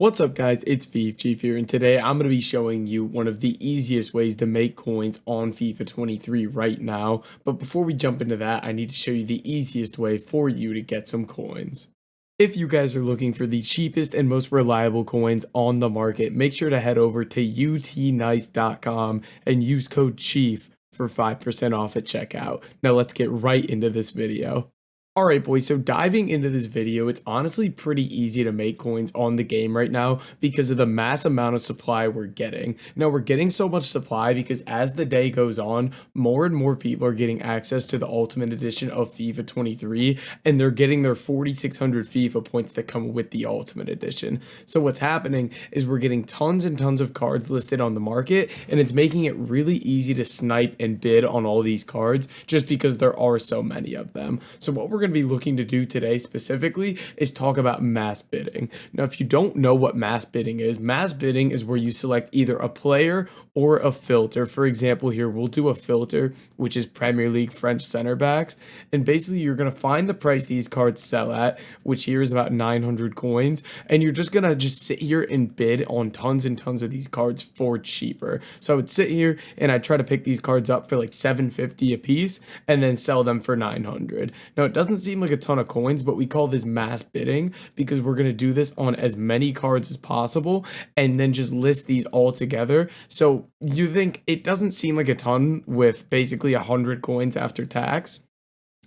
What's up guys, it's FIFA here, and today I'm going to be showing you one of the easiest ways to make coins on FIFA 23 right now. But before we jump into that, I need to show you the easiest way for you to get some coins. If you guys are looking for the cheapest and most reliable coins on the market, make sure to head over to utnice.com and use code CHIEF for 5% off at checkout. Now let's get right into this video. Alright boys, so diving into this video, it's honestly pretty easy to make coins on the game right now because of the mass amount of supply we're getting. Now we're getting so much supply because as the day goes on, more and more people are getting access to the Ultimate Edition of FIFA 23 and they're getting their 4,600 FIFA points that come with the Ultimate Edition. So what's happening is we're getting tons and tons of cards listed on the market and it's making it really easy to snipe and bid on all these cards just because there are so many of them. So what we're going to be looking to do today specifically is talk about mass bidding. Now, if you don't know what mass bidding is where you select either a player or a filter. For example, here we'll do a filter, which is Premier League French center backs. And basically you're going to find the price these cards sell at, which here is about 900 coins. And you're just going to sit here and bid on tons and tons of these cards for cheaper. So I would sit here and I'd try to pick these cards up for like 750 a piece and then sell them for 900. Now, it doesn't seem like a ton of coins, but we call this mass bidding because we're going to do this on as many cards as possible and then just list these all together. So you think it doesn't seem like a ton with basically 100 coins after tax.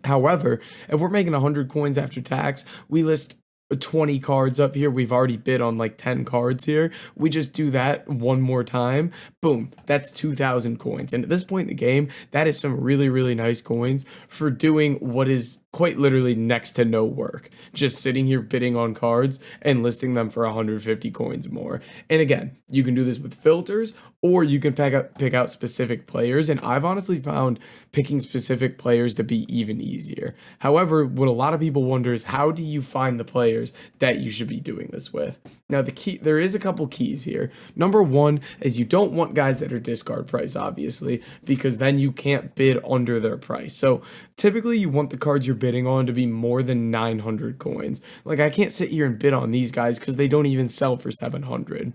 However, if we're making 100 coins after tax, we list 20 cards up here. We've already bid on like 10 cards here. We just do that one more time. Boom, that's 2,000 coins. And at this point in the game, that is some really, really nice coins for doing what is quite literally next to no work. Just sitting here bidding on cards and listing them for 150 coins more. And again, you can do this with filters or you can pick out specific players. And I've honestly found picking specific players to be even easier. However, what a lot of people wonder is how do you find the players that you should be doing this with? Now, there is a couple keys here. Number one is you don't want guys that are discard price, obviously, because then you can't bid under their price. So typically you want the cards you're bidding on to be more than 900 coins. Like I can't sit here and bid on these guys because they don't even sell for 700.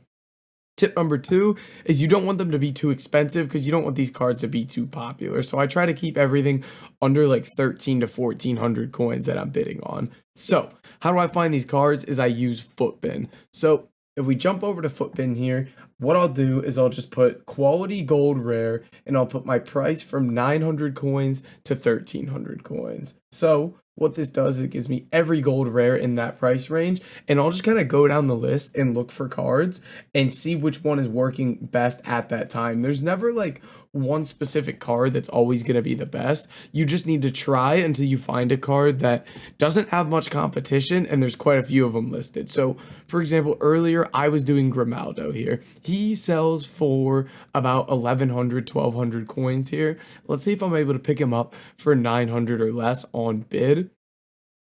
Tip number two is you don't want them to be too expensive because you don't want these cards to be too popular. So I try to keep everything under like 13 to 1400 coins that I'm bidding on. So how do I find these cards is I use Footbin. So if we jump over to Footbin here, what I'll do is I'll just put quality gold rare and I'll put my price from 900 coins to 1300 coins. So what this does is it gives me every gold rare in that price range, and I'll just kind of go down the list and look for cards and see which one is working best at that time. There's never like one specific card that's always going to be the best. You just need to try until you find a card that doesn't have much competition and there's quite a few of them listed. So for example, earlier I was doing Grimaldo here. He sells for about 1100, 1200 coins here. Let's see if I'm able to pick him up for 900 or less on bid.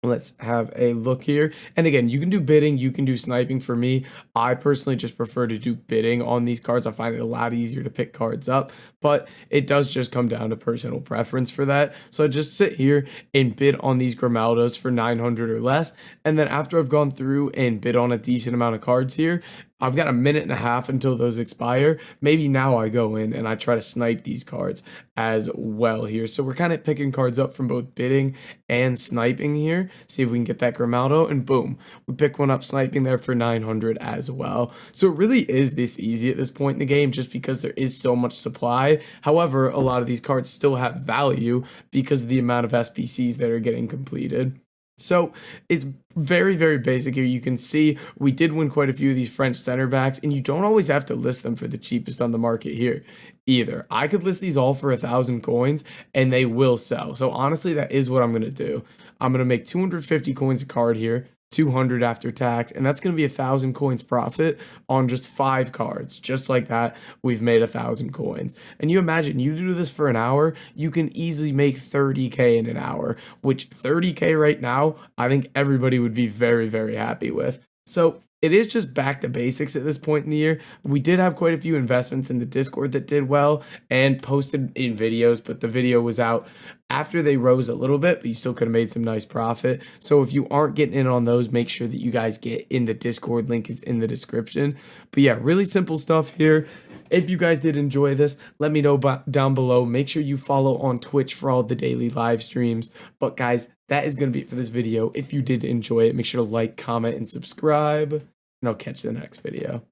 Let's have a look here. And again, you can do bidding, you can do sniping. For me, I personally just prefer to do bidding on these cards. I find it a lot easier to pick cards up, but it does just come down to personal preference for that. So I just sit here and bid on these Grimaldos for 900 or less. And then after I've gone through and bid on a decent amount of cards here, I've got a minute and a half until those expire. Maybe now I go in and I try to snipe these cards as well here. So we're kind of picking cards up from both bidding and sniping here. See if we can get that Grimaldo, and boom, we pick one up sniping there for 900 as well. So it really is this easy at this point in the game just because there is so much supply. However, a lot of these cards still have value because of the amount of SBCs that are getting completed. So it's very, very basic here. You can see we did win quite a few of these French center backs, and you don't always have to list them for the cheapest on the market here either. I could list these all for 1,000 coins and they will sell. So honestly, that is what I'm going to do. I'm going to make 250 coins a card here, 200 after tax, and that's going to be 1,000 coins profit on just 5 cards. Just like that, we've made 1,000 coins. And you imagine you do this for an hour, you can easily make 30k in an hour, which 30k right now, I think everybody would be very, very happy with. So it is just back to basics at this point in the year. We did have quite a few investments in the Discord that did well and posted in videos, but the video was out after they rose a little bit, but you still could have made some nice profit. So if you aren't getting in on those, make sure that you guys get in the Discord. Link is in the description. But yeah, really simple stuff here. If you guys did enjoy this, let me know down below. Make sure you follow on Twitch for all the daily live streams. But guys, that is going to be it for this video. If you did enjoy it, make sure to like, comment, and subscribe. And I'll catch you in the next video.